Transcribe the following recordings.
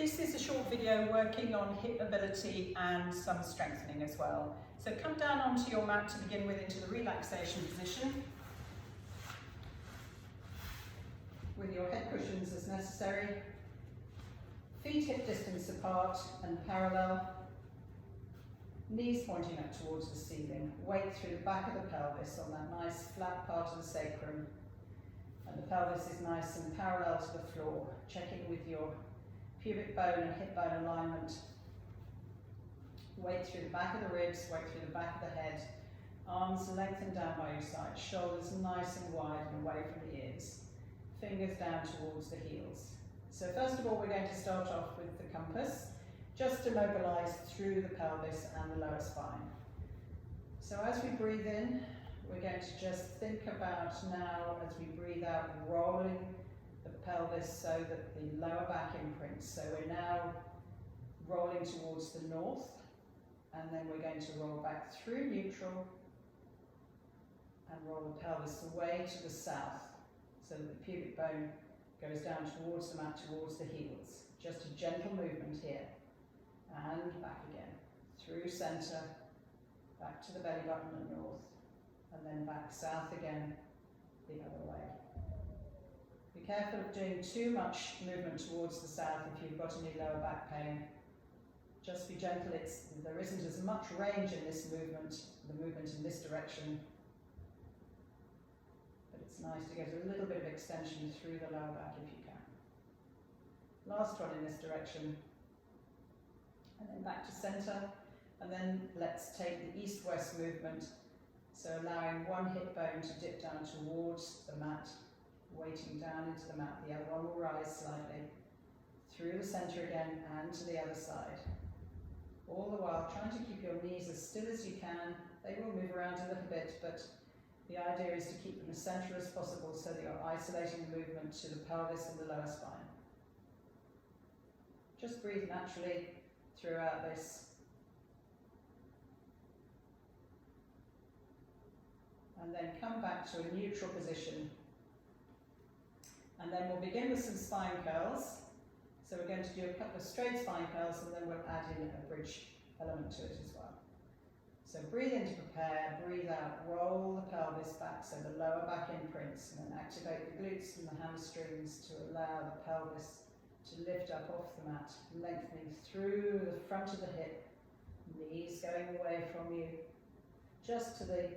this is a short video working on hip mobility and some strengthening as well. So come down onto your mat to begin with into the relaxation position, with your head cushions as necessary, feet hip distance apart and parallel, knees pointing up towards the ceiling, weight through the back of the pelvis on that nice flat part of the sacrum, and the pelvis is nice and parallel to the floor, checking with your pubic bone and hip bone alignment, weight through the back of the ribs, weight through the back of the head, arms lengthened down by your sides, shoulders nice and wide and away from the ears, fingers down towards the heels. So first of all, we're going to start off with the compass, just to mobilise through the pelvis and the lower spine. So as we breathe in, we're going to just think about now, as we breathe out, rolling the pelvis so that the lower back imprints. So we're now rolling towards the north, and then we're going to roll back through neutral and roll the pelvis away to the south, so that the pubic bone goes down towards the mat, towards the heels. Just a gentle movement here. And back again, through centre, back to the belly button and north, and then back south again, the other way. Be careful of doing too much movement towards the south if you've got any lower back pain. Just be gentle, there isn't as much range in this movement, the movement in this direction, but it's nice to get a little bit of extension through the lower back if you can. Last one in this direction. And then back to centre, and then let's take the east-west movement, so allowing one hip bone to dip down towards the mat, weighting down into the mat, the other one will rise slightly, through the centre again and to the other side. All the while trying to keep your knees as still as you can. They will move around a little bit, but the idea is to keep them as central as possible so that you're isolating the movement to the pelvis and the lower spine. Just breathe naturally throughout this. And then come back to a neutral position. And then we'll begin with some spine curls. So we're going to do a couple of straight spine curls, and then we'll add in a bridge element to it as well. So breathe in to prepare, breathe out, roll the pelvis back so the lower back imprints, and then activate the glutes and the hamstrings to allow the pelvis to lift up off the mat, lengthening through the front of the hip, knees going away from you, just to the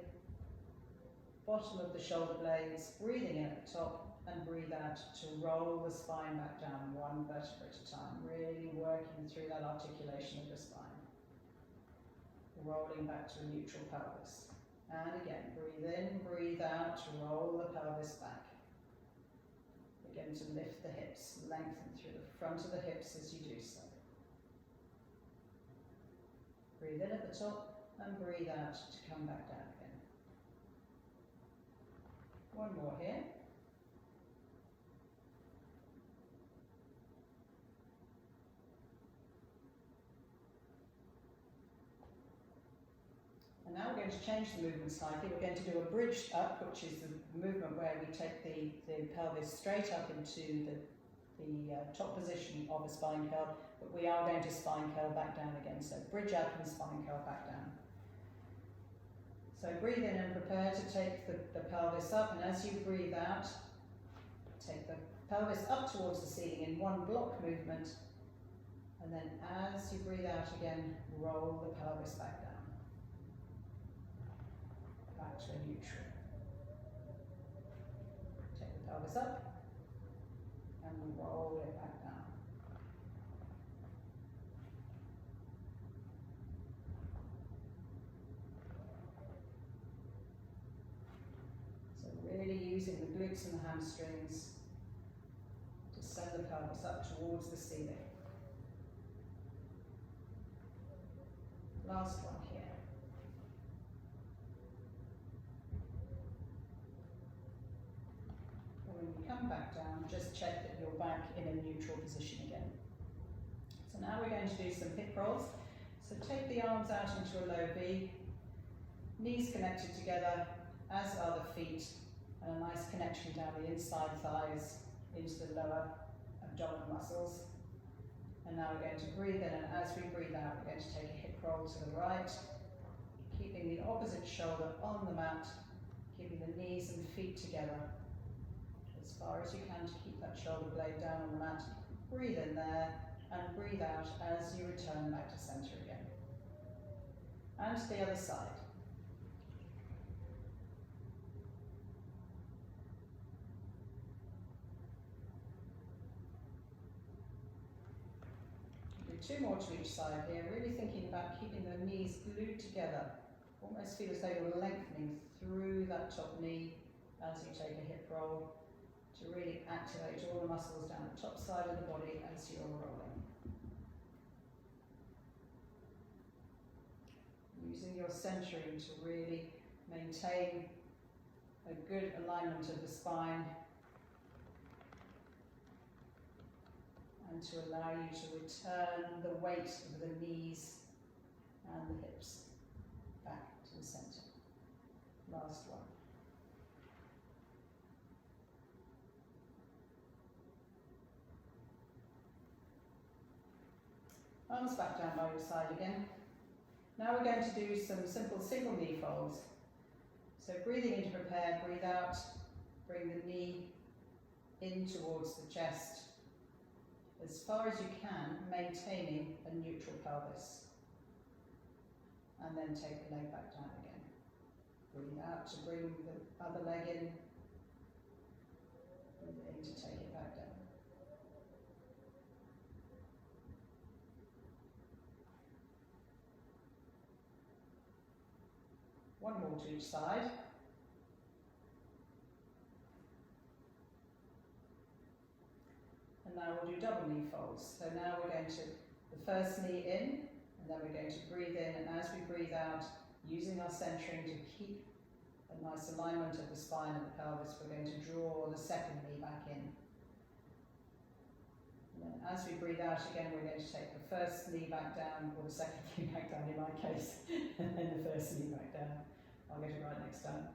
bottom of the shoulder blades, breathing in at the top and breathe out to roll the spine back down one vertebra at a time, really working through that articulation of the spine. Rolling back to a neutral pelvis. And again, breathe in, breathe out, roll the pelvis back. Begin to lift the hips, lengthen through the front of the hips as you do so. Breathe in at the top and breathe out to come back down again. One more here. And now we're going to change the movement slightly. We're going to do a bridge up, which is the movement where we take the pelvis straight up into the top position of a spine curl, but we are going to spine curl back down again. So bridge up and spine curl back down. So breathe in and prepare to take the pelvis up, and as you breathe out, take the pelvis up towards the ceiling in one block movement, and then as you breathe out again, roll the pelvis back down. Back to a neutral. Take the pelvis up and roll it back down. So really using the glutes and the hamstrings to send the pelvis up towards the ceiling. Last one here. When you come back down, just check that you're back in a neutral position again. So now we're going to do some hip rolls. So take the arms out into a low V, knees connected together, as are the feet, and a nice connection down the inside thighs into the lower abdominal muscles. And now we're going to breathe in, and as we breathe out, we're going to take a hip roll to the right, keeping the opposite shoulder on the mat, keeping the knees and feet together as far as you can to keep that shoulder blade down on the mat. Breathe in there and breathe out as you return back to center again. And to the other side. Do 2 more to each side here, really thinking about keeping the knees glued together. Almost feel as though you're lengthening through that top knee as you take a hip roll to really activate all the muscles down the top side of the body as you're rolling. Using your centering to really maintain a good alignment of the spine and to allow you to return the weight of the knees and the hips back to the center. Last one. Arms back down by your side again. Now we're going to do some simple single knee folds. So breathing in to prepare, breathe out, bring the knee in towards the chest as far as you can, maintaining a neutral pelvis. And then take the leg back down again. Breathe out to bring the other leg in. Breathe in to take it back down. One more to each side. And now we'll do double knee folds. So now we're going to, the first knee in, and then we're going to breathe in, and as we breathe out, using our centering to keep a nice alignment of the spine and the pelvis, we're going to draw the second knee back in. And then as we breathe out again, we're going to take the first knee back down, or the second knee back down in my case, and then the first knee back down. I'll get it right next time.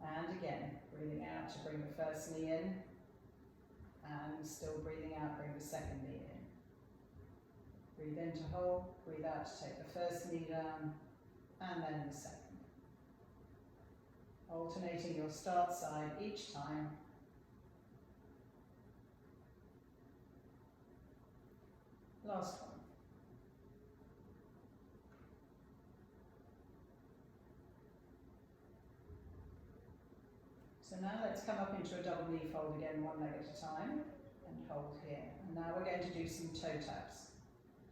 And again, breathing out to bring the first knee in, and still breathing out, bring the second knee in. Breathe in to hold, breathe out to take the first knee down, and then the second. Alternating your start side each time. Last one. So now let's come up into a double knee fold again, one leg at a time, and hold here. And now we're going to do some toe taps.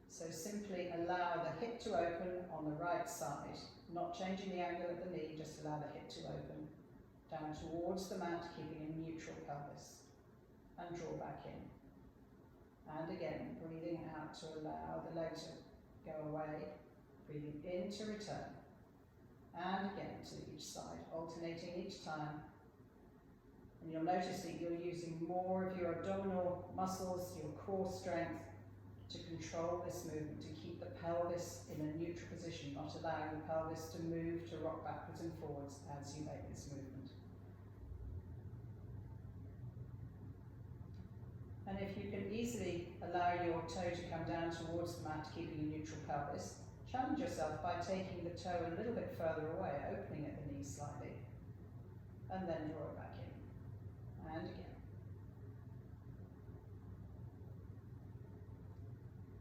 So simply allow the hip to open on the right side, not changing the angle of the knee, just allow the hip to open. Down towards the mat, keeping a neutral pelvis. And draw back in. And again, breathing out to allow the leg to go away. Breathing in to return. And again to each side, alternating each time. And you'll notice that you're using more of your abdominal muscles, your core strength, to control this movement, to keep the pelvis in a neutral position, not allowing the pelvis to move, to rock backwards and forwards as you make this movement. And if you can easily allow your toe to come down towards the mat, keeping a neutral pelvis, challenge yourself by taking the toe a little bit further away, opening at the knee slightly, and then draw it back in. And again.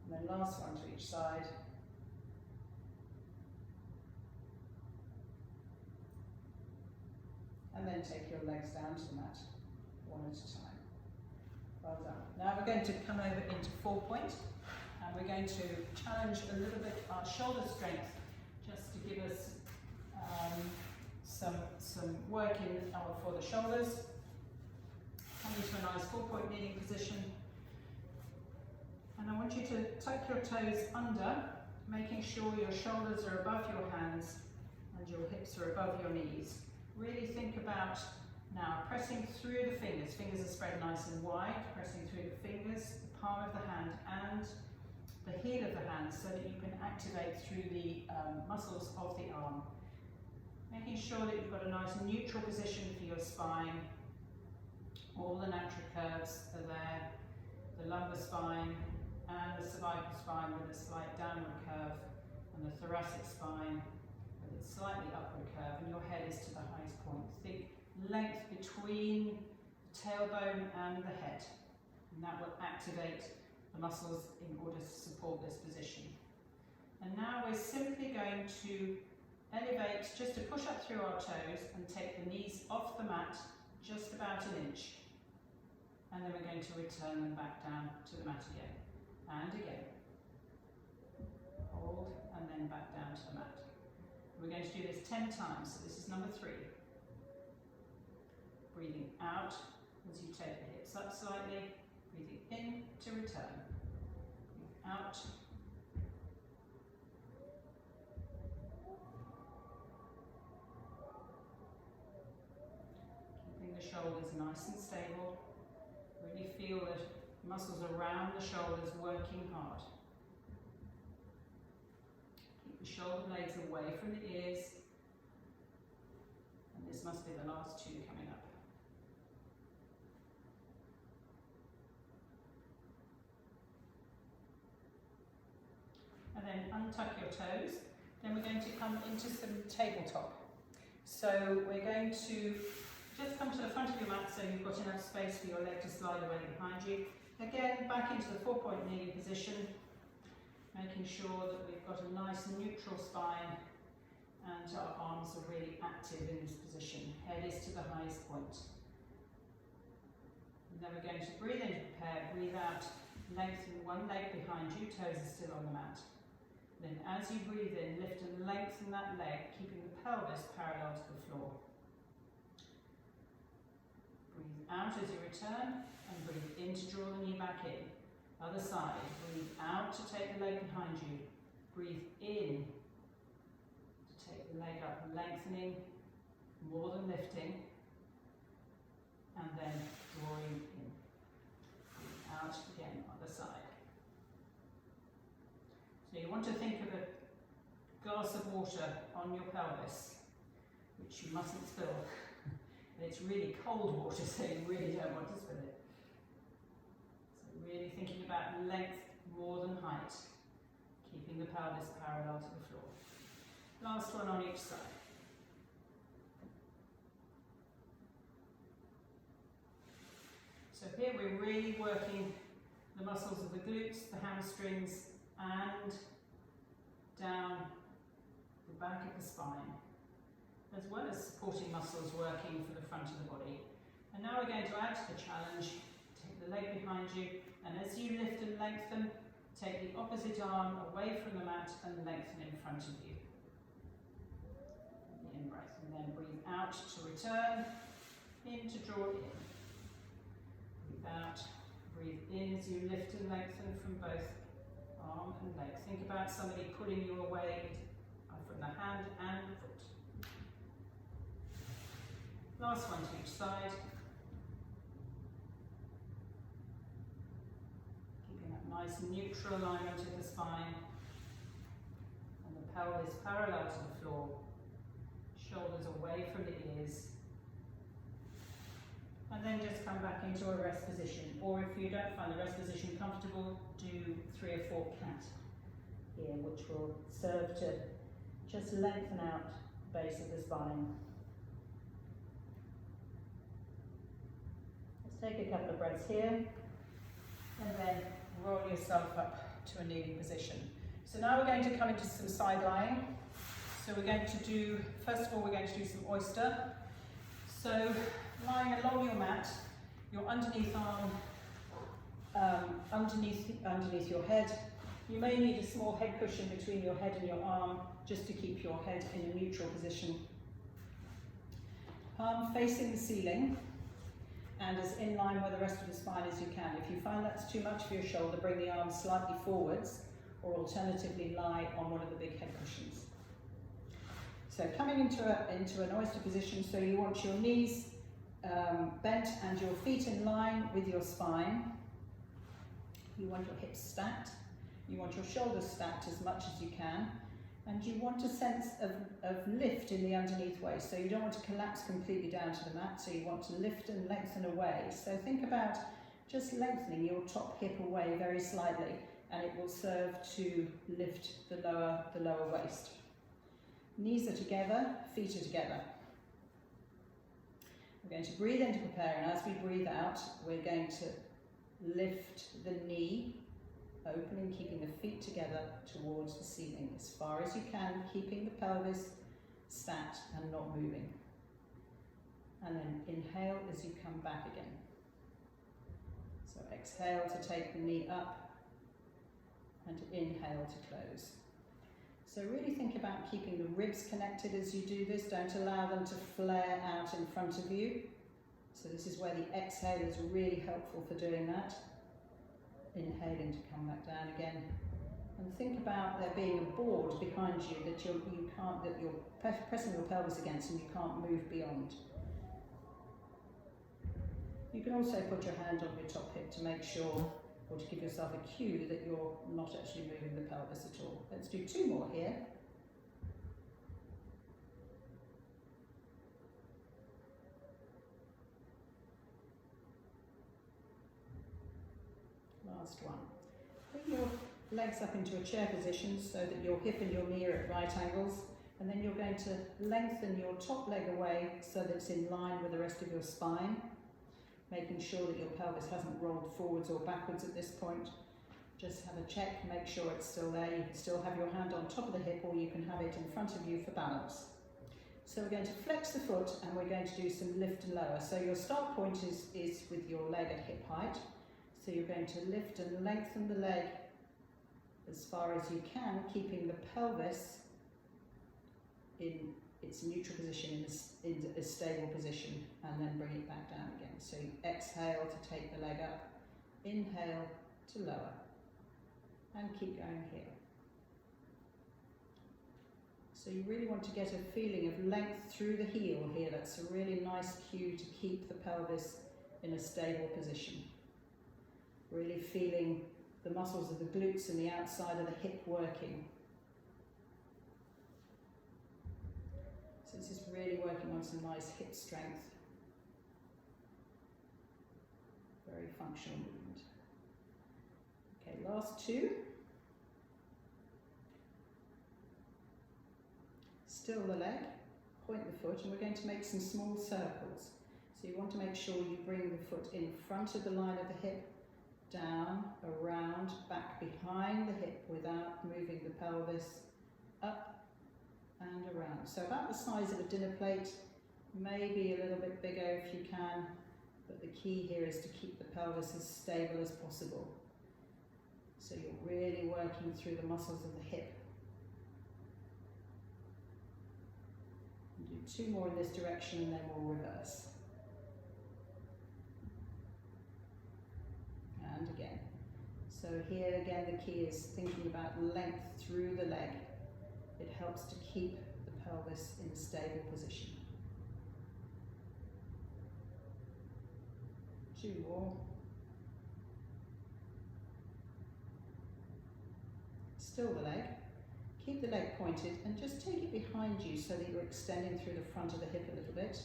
And then last one to each side. And then take your legs down to the mat, one at a time. Well done. Now we're going to come over into 4-point, and we're going to challenge a little bit our shoulder strength, just to give us some work in for the shoulders. Come into a nice 4-point kneeling position. And I want you to tuck your toes under, making sure your shoulders are above your hands and your hips are above your knees. Really think about now pressing through the fingers. Fingers are spread nice and wide, pressing through the fingers, the palm of the hand and the heel of the hand, so that you can activate through the muscles of the arm. Making sure that you've got a nice neutral position for your spine. All the natural curves are there, the lumbar spine and the cervical spine with a slight downward curve, and the thoracic spine with a slightly upward curve, and your head is to the highest point. Think length between the tailbone and the head, and that will activate the muscles in order to support this position. And now we're simply going to elevate, just to push up through our toes and take the knees off the mat just about an inch. And then we're going to return them back down to the mat again. And again. Hold and then back down to the mat. We're going to do this 10 times, so this is number 3. Breathing out as you take the hips up slightly, breathing in to return. Breathe out. Keeping the shoulders nice and stable. Really feel the muscles around the shoulders working hard. Keep the shoulder blades away from the ears. And this must be the last 2 coming up. And then untuck your toes. Then we're going to come into some tabletop. So we're going to just come to the front of your mat so you've got enough space for your leg to slide away behind you. Again, back into the 4-point kneeling position, making sure that we've got a nice neutral spine and our arms are really active in this position. Head is to the highest point. And then we're going to breathe in to prepare, breathe out, lengthen one leg behind you, toes are still on the mat. Then as you breathe in, lift and lengthen that leg, keeping the pelvis parallel to the floor. Breathe out as you return, and breathe in to draw the knee back in. Other side, breathe out to take the leg behind you. Breathe in to take the leg up, lengthening more than lifting, and then drawing in. Breathe out again, other side. So you want to think of a glass of water on your pelvis, which you mustn't spill. And it's really cold water, so you really don't want to spill it. So really thinking about length more than height, keeping the pelvis parallel to the floor. Last one on each side. So here we're really working the muscles of the glutes, the hamstrings, and down the back of the spine, as well as supporting muscles working for the front of the body. And now we're going to add to the challenge. Take the leg behind you, and as you lift and lengthen, take the opposite arm away from the mat and lengthen in front of you. The in-breath, and then breathe out to return, in to draw in. Breathe out, breathe in as you lift and lengthen from both arm and leg. Think about somebody pulling you away from the hand and the foot. Last one to each side. Keeping that nice neutral alignment of the spine and the pelvis parallel to the floor. Shoulders away from the ears. And then just come back into a rest position. Or if you don't find the rest position comfortable, do 3 or 4 cat here, which will serve to just lengthen out the base of the spine. Let's take a couple of breaths here, and then roll yourself up to a kneeling position. So now we're going to come into some side lying. So we're going to do, first of all, we're going to do some oyster. So lying along your mat, your underneath arm underneath your head. You may need a small head cushion between your head and your arm just to keep your head in a neutral position. Palm facing the ceiling and as in line with the rest of the spine as you can. If you find that's too much for your shoulder, bring the arms slightly forwards or alternatively lie on one of the big head cushions. So coming into an oyster position, so you want your knees bent and your feet in line with your spine. You want your hips stacked. You want your shoulders stacked as much as you can. And you want a sense of lift in the underneath waist. So you don't want to collapse completely down to the mat, so you want to lift and lengthen away. So think about just lengthening your top hip away very slightly and it will serve to lift the lower waist. Knees are together, feet are together. We're going to breathe in to prepare, and as we breathe out, we're going to lift the knee, opening, keeping the feet together towards the ceiling as far as you can, keeping the pelvis sat and not moving. And then inhale as you come back again. So exhale to take the knee up and inhale to close. So really think about keeping the ribs connected as you do this. Don't allow them to flare out in front of you. So this is where the exhale is really helpful for doing that. Inhaling to come back down again. And think about there being a board behind you that you're pressing your pelvis against and you can't move beyond. You can also put your hand on your top hip to make sure, or to give yourself a cue that you're not actually moving the pelvis at all. Let's do 2 more here. Last one. Bring your legs up into a chair position so that your hip and your knee are at right angles, and then you're going to lengthen your top leg away so that it's in line with the rest of your spine, making sure that your pelvis hasn't rolled forwards or backwards at this point. Just have a check, make sure it's still there. You can still have your hand on top of the hip, or you can have it in front of you for balance. So we're going to flex the foot and we're going to do some lift and lower. So your start point is with your leg at hip height. So you're going to lift and lengthen the leg as far as you can, keeping the pelvis in its neutral position, in a stable position, and then bring it back down again. So you exhale to take the leg up, inhale to lower, and keep going here. So you really want to get a feeling of length through the heel here. That's a really nice cue to keep the pelvis in a stable position. Really feeling the muscles of the glutes and the outside of the hip working. So this is really working on some nice hip strength. Very functional movement. Okay, last 2. Still the leg, point the foot, and we're going to make some small circles. So you want to make sure you bring the foot in front of the line of the hip, down, around, back behind the hip without moving the pelvis, up and around. So about the size of a dinner plate, maybe a little bit bigger if you can, but the key here is to keep the pelvis as stable as possible. So you're really working through the muscles of the hip. Do 2 more in this direction and then we'll reverse. And again. So here again the key is thinking about length through the leg. It helps to keep the pelvis in a stable position. 2 more. Still the leg. Keep the leg pointed and just take it behind you so that you're extending through the front of the hip a little bit.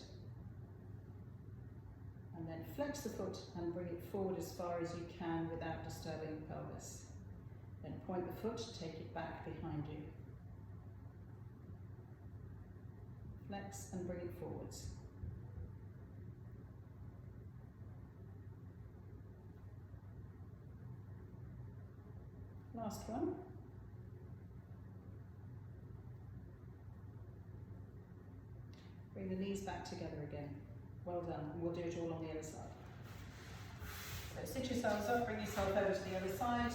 And then flex the foot and bring it forward as far as you can without disturbing the pelvis. Then point the foot, take it back behind you. Flex and bring it forwards. Last one. Bring the knees back together again. Well done. And we'll do it all on the other side. So sit yourselves up, bring yourself over to the other side.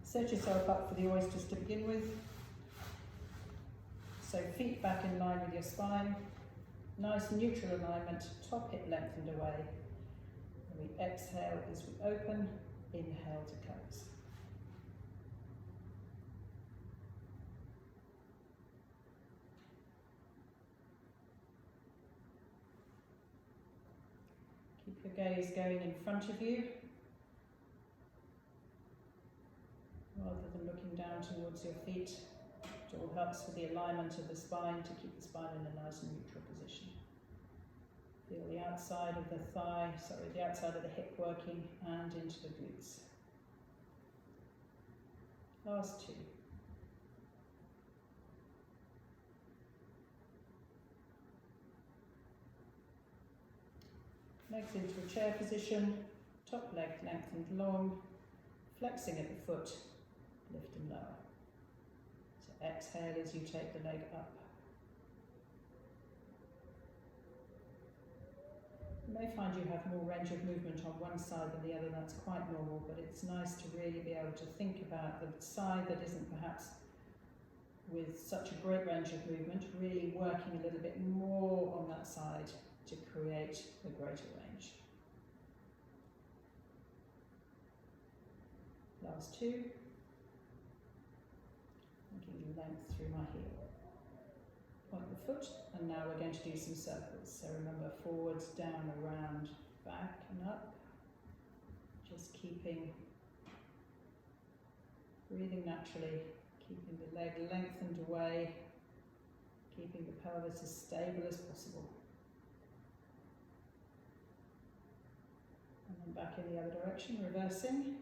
Set yourself up for the oysters to begin with. So feet back in line with your spine. Nice neutral alignment, top hip lengthened away. And we exhale as we open, inhale to close. Keep your gaze going in front of you, rather than looking down towards your feet. It all helps with the alignment of the spine to keep the spine in a nice and neutral position. Feel the outside of the thigh, sorry, the outside of the hip working and into the glutes. Last two. Legs into a chair position, top leg lengthened long, flexing at the foot, lifting lower. So exhale as you take the leg up. You may find you have more range of movement on one side than the other, that's quite normal, but it's nice to really be able to think about the side that isn't perhaps with such a great range of movement, really working a little bit more on that side to create a greater range. Last two. Making length through my heel. Point the foot, and now we're going to do some circles. So remember, forwards, down, around, back and up. Just breathing naturally, keeping the leg lengthened away, keeping the pelvis as stable as possible. And then back in the other direction, reversing.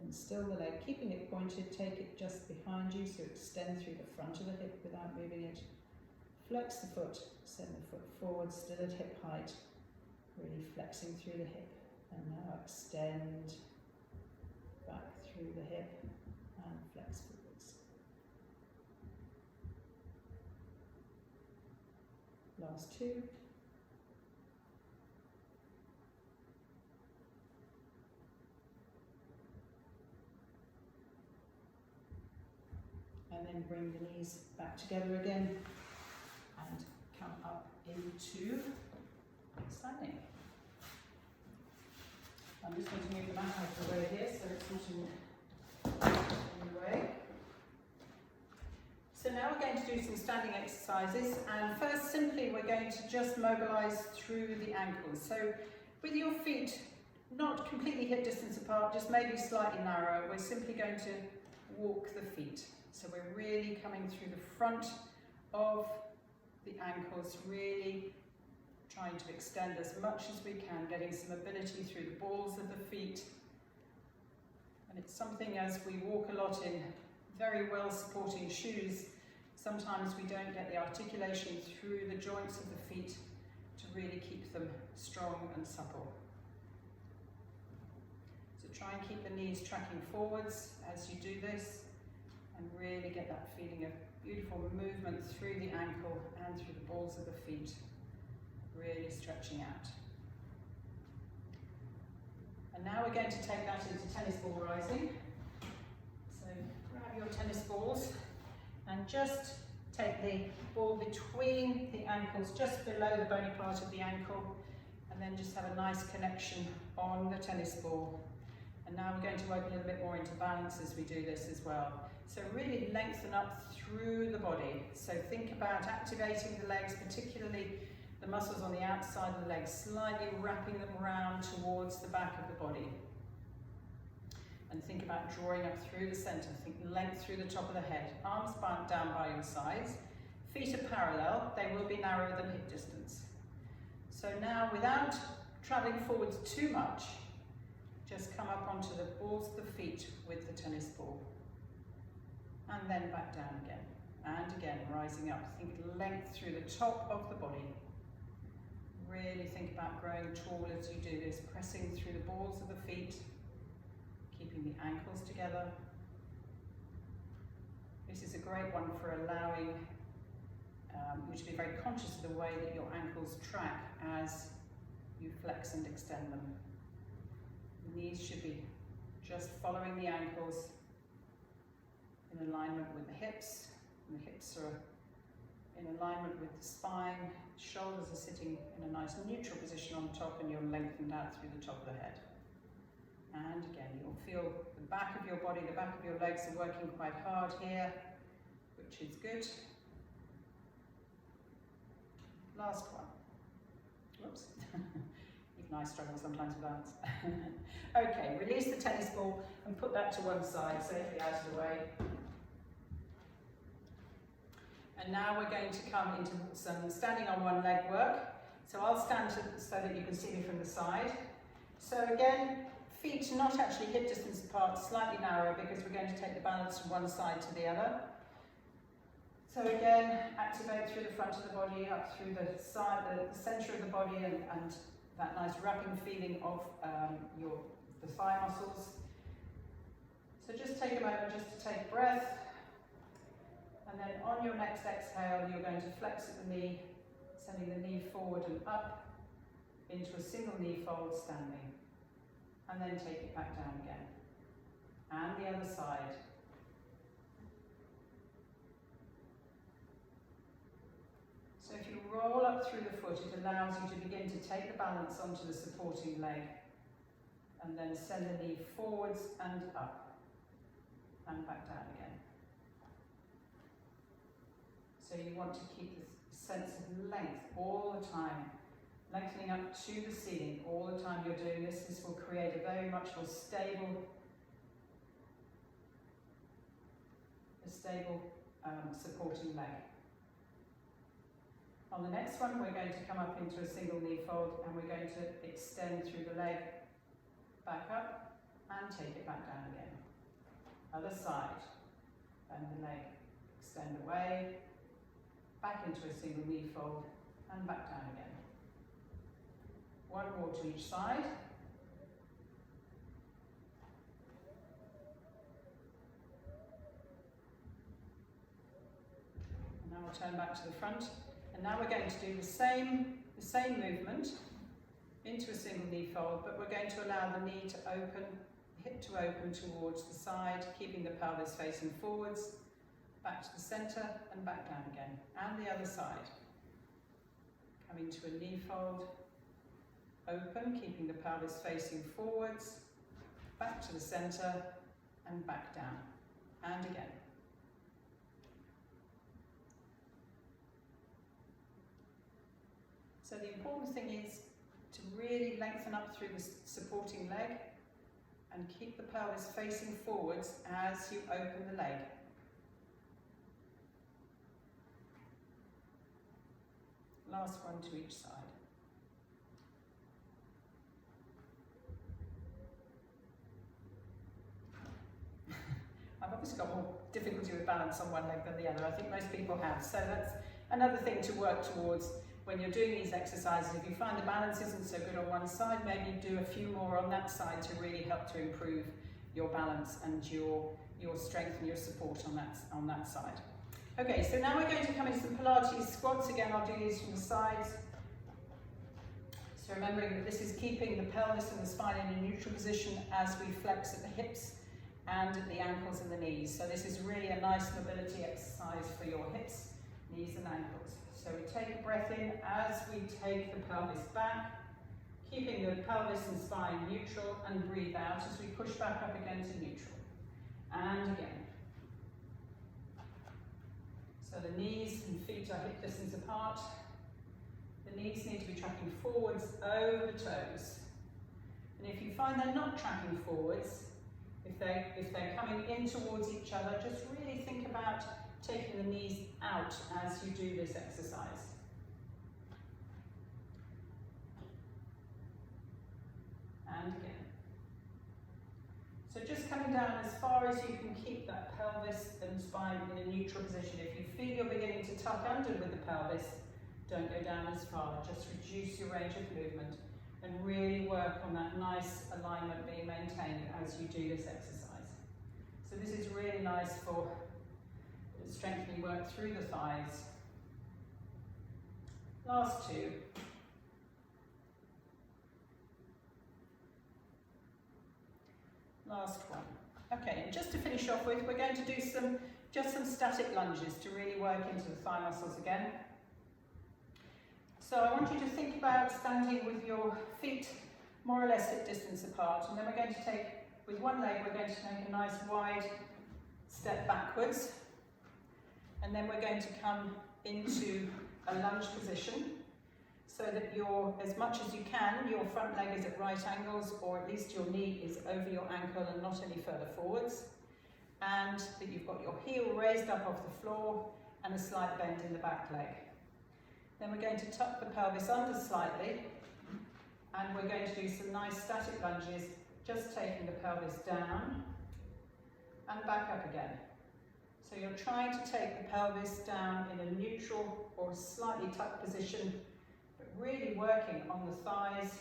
And still the leg, keeping it pointed, take it just behind you, so extend through the front of the hip without moving it. Flex the foot, send the foot forward, still at hip height, really flexing through the hip. And now extend back through the hip and flex forwards. Last two. And then bring the knees back together again and come up into standing. I'm just going to move the mat out of the way here so it's not in the way. So now we're going to do some standing exercises, and first simply we're going to just mobilise through the ankles. So with your feet not completely hip distance apart, just maybe slightly narrow, we're simply going to walk the feet. So we're really coming through the front of the ankles, really trying to extend as much as we can, getting some mobility through the balls of the feet. And it's something, as we walk a lot in very well supporting shoes, sometimes we don't get the articulation through the joints of the feet to really keep them strong and supple. So try and keep the knees tracking forwards as you do this, and really get that feeling of beautiful movement through the ankle and through the balls of the feet, really stretching out. And now we're going to take that into tennis ball rising. So grab your tennis balls and just take the ball between the ankles, just below the bony part of the ankle, and then just have a nice connection on the tennis ball. And now we're going to work a little bit more into balance as we do this as well. So really lengthen up through the body. So think about activating the legs, particularly the muscles on the outside of the legs, slightly wrapping them around towards the back of the body. And think about drawing up through the center. Think length through the top of the head. Arms down by your sides. Feet are parallel. They will be narrower than hip distance. So now, without traveling forwards too much, just come up onto the balls of the feet with the tennis ball. And then back down again. And again, rising up. Think length through the top of the body. Really think about growing tall as you do this, pressing through the balls of the feet, keeping the ankles together. This is a great one for allowing you to be very conscious of the way that your ankles track as you flex and extend them. The knees should be just following the ankles in alignment with the hips, and the hips are in alignment with the spine. Shoulders are sitting in a nice neutral position on top, and you're lengthened out through the top of the head. And again, you'll feel the back of your body, the back of your legs are working quite hard here, which is good. Last one. Whoops. Even I struggle sometimes with balance. Okay, release the tennis ball and put that to one side, safely out of the way. And now we're going to come into some standing on one leg work. So I'll stand so that you can see me from the side. So again, feet not actually hip distance apart, slightly narrower, because we're going to take the balance from one side to the other. So again, activate through the front of the body, up through the side, the centre of the body, and that nice wrapping feeling of the thigh muscles. So just take a moment just to take breath. And then on your next exhale, you're going to flex at the knee, sending the knee forward and up into a single knee fold standing. And then take it back down again. And the other side. So if you roll up through the foot, it allows you to begin to take the balance onto the supporting leg. And then send the knee forwards and up. And back down again. So you want to keep this sense of length all the time, lengthening up to the ceiling all the time you're doing this. This will create a very much more stable supporting leg. On the next one, we're going to come up into a single knee fold, and we're going to extend through the leg, back up, and take it back down again. Other side, bend the leg, extend away, back into a single knee fold, and back down again. One more to each side. And now we'll turn back to the front. And now we're going to do the same movement into a single knee fold, but we're going to allow the knee to open, hip to open towards the side, keeping the pelvis facing forwards, back to the centre and back down again. And the other side. Coming to a knee fold, open, keeping the pelvis facing forwards, back to the centre and back down. And again. So the important thing is to really lengthen up through the supporting leg and keep the pelvis facing forwards as you open the leg. Last one to each side. I've obviously got more difficulty with balance on one leg than the other. I think most people have. So that's another thing to work towards when you're doing these exercises. If you find the balance isn't so good on one side, maybe do a few more on that side to really help to improve your balance and your strength and your support on that side. Okay, so now we're going to come into some Pilates squats. Again, I'll do these from the sides. So remembering that this is keeping the pelvis and the spine in a neutral position as we flex at the hips and at the ankles and the knees. So this is really a nice mobility exercise for your hips, knees and ankles. So we take a breath in as we take the pelvis back, keeping the pelvis and spine neutral, and breathe out as we push back up again to neutral. And again. So the knees and feet are hip distance apart. The knees need to be tracking forwards over the toes. And if you find they're not tracking forwards, if they're coming in towards each other, just really think about taking the knees out as you do this exercise. And again. So just coming down as far as you can keep that pelvis and spine in a neutral position. If you feel you're beginning to tuck under with the pelvis, don't go down as far. Just reduce your range of movement and really work on that nice alignment being maintained as you do this exercise. So this is really nice for strengthening work through the thighs. Last two. Last one. Okay, and just to finish off with, we're going to do some static lunges to really work into the thigh muscles again. So I want you to think about standing with your feet more or less hip distance apart, and then we're going to take, with one leg, we're going to make a nice wide step backwards, and then we're going to come into a lunge position. so that as much as you can, your front leg is at right angles, or at least your knee is over your ankle and not any further forwards. And that you've got your heel raised up off the floor and a slight bend in the back leg. Then we're going to tuck the pelvis under slightly, and we're going to do some nice static lunges, just taking the pelvis down and back up again. So you're trying to take the pelvis down in a neutral or slightly tucked position, but really working on the thighs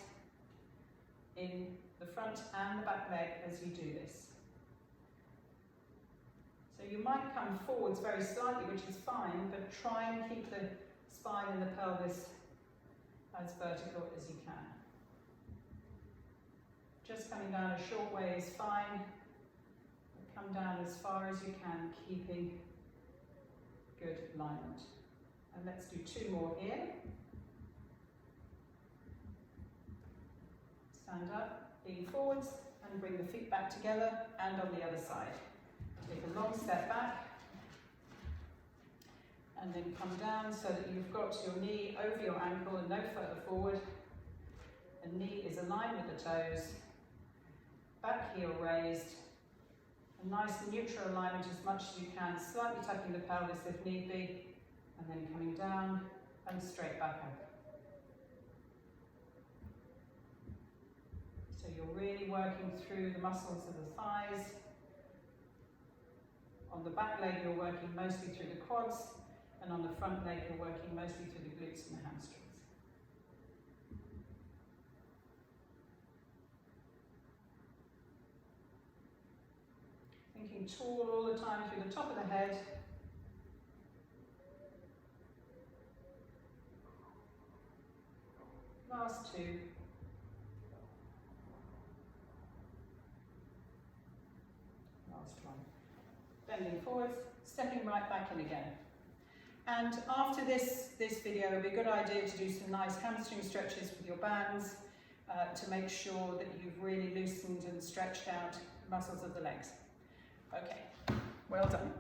in the front and the back leg as you do this. So you might come forwards very slightly, which is fine, but try and keep the spine and the pelvis as vertical as you can. Just coming down a short way is fine. Come down as far as you can, keeping good alignment. And let's do 2 more here. Stand up, lean forwards, and bring the feet back together, and on the other side. Take a long step back, and then come down so that you've got your knee over your ankle and no further forward. The knee is aligned with the toes, back heel raised, a nice neutral alignment as much as you can, slightly tucking the pelvis if need be, and then coming down and straight back up. So you're really working through the muscles of the thighs. On the back leg, you're working mostly through the quads, and on the front leg, you're working mostly through the glutes and the hamstrings. Thinking tall all the time through the top of the head. Last 2. Last one. Bending forwards, stepping right back in again. And after this video, it would be a good idea to do some nice hamstring stretches with your bands to make sure that you've really loosened and stretched out muscles of the legs. Okay, well done.